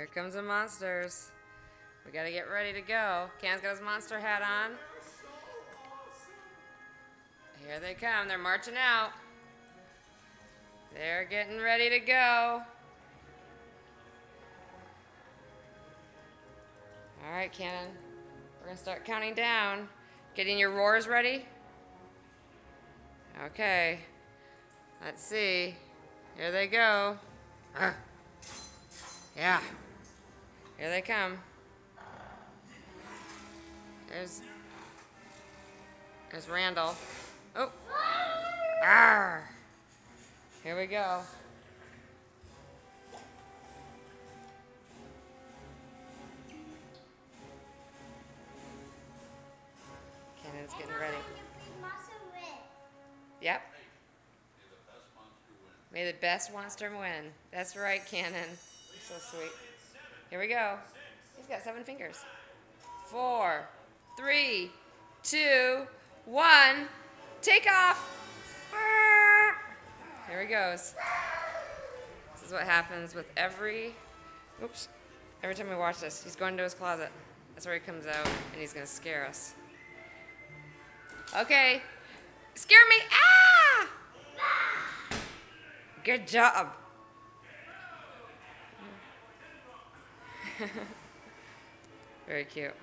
Here comes the monsters. We gotta get ready to go. Can's got his monster hat on. Here they come. They're marching out. They're getting ready to go. All right, Cannon. We're gonna start counting down. Getting your roars ready? Okay. Let's see. Here they go. Yeah. Here they come. There's Randall. Oh. Arr. Here we go. Cannon's getting ready. Yep. May the best monster win. That's right, Cannon. So sweet. Here we go. He's got 7 fingers. 4, 3, 2, 1. Take off. Here he goes. This is what happens with every time we watch this. He's going to his closet. That's where he comes out, and he's going to scare us. Okay. Scare me. Ah! Good job. Very cute.